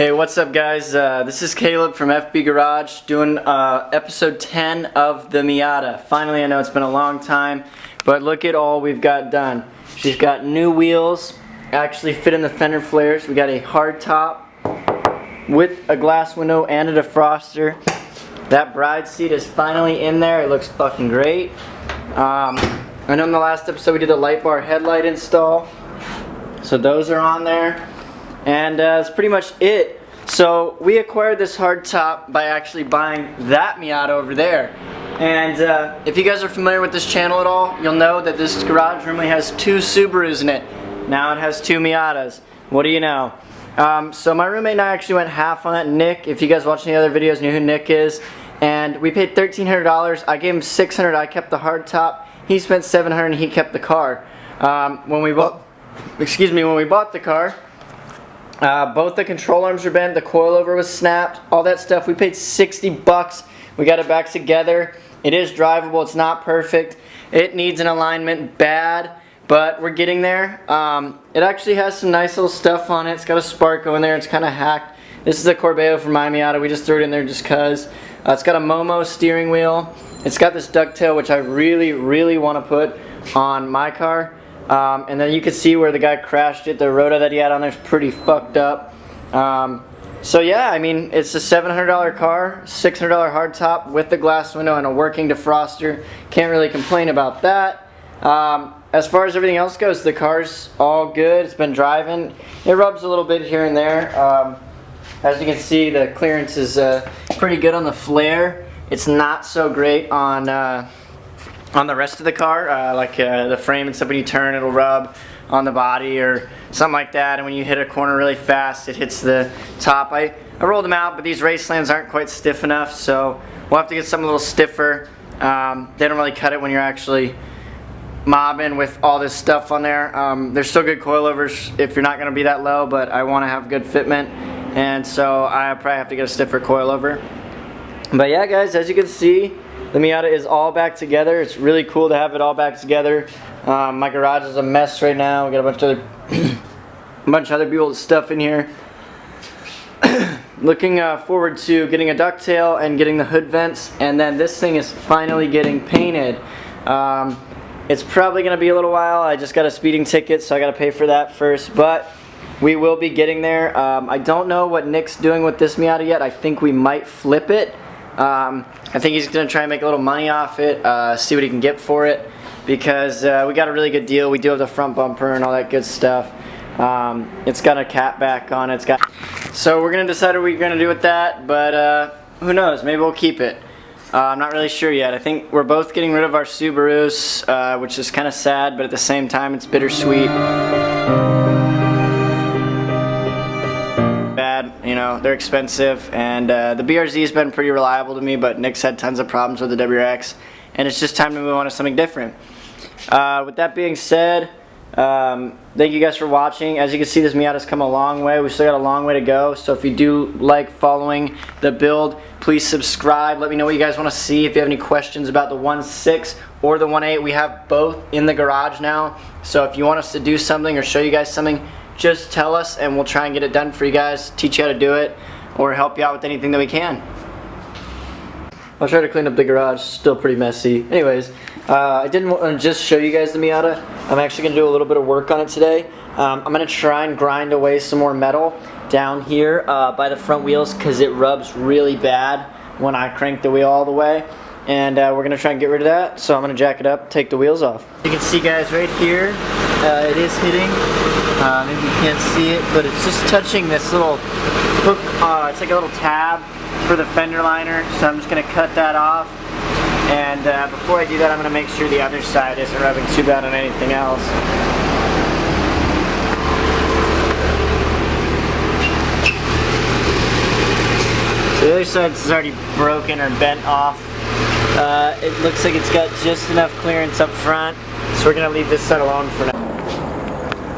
Hey, what's up guys? This is Caleb from FB Garage doing episode 10 of the Miata. Finally, I know it's been a long time, but look at all we've got done. She's got new wheels, actually fit in the fender flares. We got a hard top with a glass window and a defroster. That bride seat is finally in there. It looks fucking great. I know in the last episode we did the light bar headlight install, so those are on there. And that's pretty much it. So we acquired this hard top by actually buying that Miata over there. And if you guys are familiar with this channel at all, you'll know that this garage normally has 2 Subarus in it. Now it has 2 Miatas. What do you know? So my roommate and I actually went half on that. Nick, if you guys watch any other videos, know who Nick is. And we paid $1,300. I gave him $600. I kept the hard top. He spent $700 and he kept the car. When we bought the car, both the control arms were bent, the coilover was snapped, all that stuff. We paid 60 bucks. We got it back together. It is drivable. It's not perfect. It needs an alignment bad, but we're getting there. It actually has some nice little stuff on it. It's got a Sparko in there. It's kind of hacked. This is a Corbeil from my Miata. We just threw it in there just because. It's got a Momo steering wheel. It's got this ducktail, which I really want to put on my car. And then you can see where the guy crashed it. The rotor that he had on there is pretty fucked up. So yeah, I mean, it's a $700 car, $600 hard top with the glass window and a working defroster. Can't really complain about that. As far as everything else goes, the car's all good. It's been driving. It rubs a little bit here and there. As you can see, the clearance is pretty good on the flare. It's not so great on the rest of the car, like the frame and stuff. When you turn, it'll rub on the body or something like that, and when you hit a corner really fast, it hits the top. I rolled them out, but these race lands aren't quite stiff enough, so we'll have to get something a little stiffer. They don't really cut it when you're actually mobbing with all this stuff on there. They're still good coilovers if you're not going to be that low, but I want to have good fitment, and so I probably have to get a stiffer coilover. But yeah guys, as you can see, the Miata is all back together. It's really cool to have it all back together. My garage is a mess right now. We got a bunch of other people's stuff in here. Looking forward to getting a ducktail and getting the hood vents, and then this thing is finally getting painted. It's probably going to be a little while. I just got a speeding ticket, so I got to pay for that first, but we will be getting there. I don't know what Nick's doing with this Miata yet. I think we might flip it. I think he's going to try and make a little money off it, see what he can get for it, because we got a really good deal. We do have the front bumper and all that good stuff. It's got a cat back on it. So we're going to decide what we're going to do with that, but who knows, maybe we'll keep it. I'm not really sure yet. I think we're both getting rid of our Subarus, which is kind of sad, but at the same time it's bittersweet. You know, they're expensive, and the BRZ has been pretty reliable to me, but Nick's had tons of problems with the WRX, and it's just time to move on to something different. With that being said, thank you guys for watching. As you can see, this Miata's come a long way. We still got a long way to go, so if you do like following the build, please subscribe. Let me know what you guys want to see. If you have any questions about the 1.6 or the 1.8, we have both in the garage now, so if you want us to do something or show you guys something, just tell us and we'll try and get it done for you guys, teach you how to do it, or help you out with anything that we can. I'll try to clean up the garage, still pretty messy. Anyways, I didn't want to just show you guys the Miata. I'm actually going to do a little bit of work on it today. I'm going to try and grind away some more metal down here by the front wheels, because it rubs really bad when I crank the wheel all the way. And we're going to try and get rid of that, so I'm going to jack it up, take the wheels off. You can see guys right here, it is hitting. Maybe you can't see it, but it's just touching this little hook. It's like a little tab for the fender liner, so I'm just going to cut that off. And before I do that, I'm going to make sure the other side isn't rubbing too bad on anything else. So the other side is already broken or bent off. It looks like it's got just enough clearance up front, so we're going to leave this side alone for now.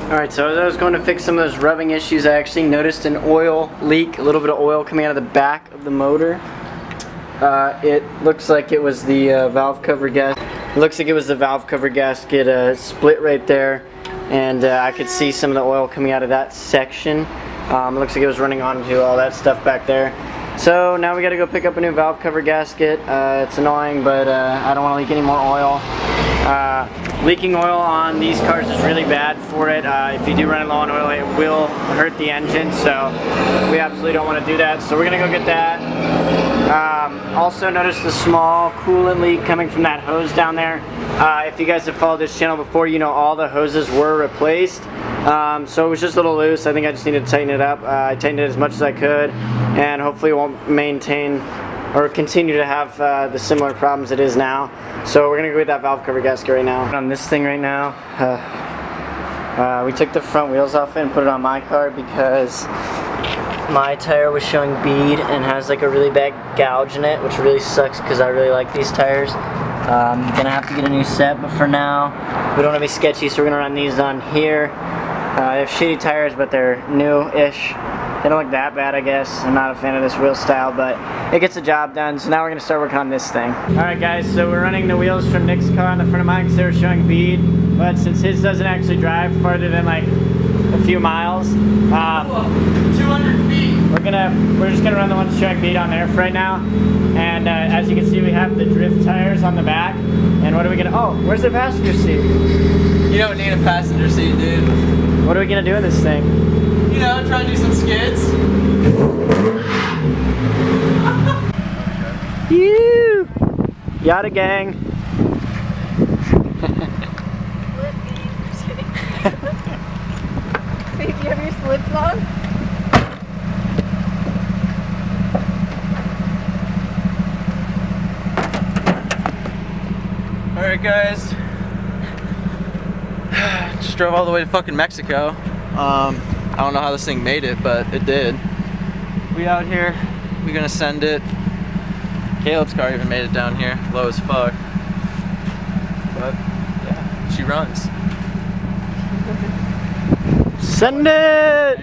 Alright, so as I was going to fix some of those rubbing issues, I actually noticed an oil leak, a little bit of oil coming out of the back of the motor. It looks like it was the valve cover gasket. It looks like it was the valve cover gasket split right there, and I could see some of the oil coming out of that section. Looks like it was running onto all that stuff back there. So now we got to go pick up a new valve cover gasket. It's annoying, but I don't want to leak any more oil. Leaking oil on these cars is really bad for it. If you do run low on oil, it will hurt the engine, so we absolutely don't want to do that. So we're going to go get that. Also noticed a small coolant leak coming from that hose down there. If you guys have followed this channel before, you know all the hoses were replaced. So it was just a little loose. I think I just needed to tighten it up. I tightened it as much as I could, and hopefully it won't maintain or continue to have the similar problems it is now. So we're gonna go get that valve cover gasket right now. On this thing right now, we took the front wheels off it and put it on my car because my tire was showing bead and has like a really bad gouge in it, which really sucks because I really like these tires. Gonna have to get a new set, but for now we don't want to be sketchy, so we're gonna run these on here. They have shitty tires, but they're new-ish. They don't look that bad, I guess. I'm not a fan of this wheel style, but it gets the job done. So now we're gonna start working on this thing. All right, guys. So we're running the wheels from Nick's car on the front of mine because they were showing bead, but since his doesn't actually drive farther than like a few miles, 200 feet. We're just gonna run the ones showing bead on there for right now. And as you can see, we have the drift tires on the back. And what are we gonna? Oh, where's the passenger seat? You don't need a passenger seat, dude. What are we gonna do with this thing? You know, try and do some skids. You, Miata gang. Wait, do you have your slips on? Alright, guys. Just drove all the way to fucking Mexico. I don't know how this thing made it, but it did. We out here. We're gonna send it. Caleb's car even made it down here. Low as fuck. But, yeah, she runs. Send it!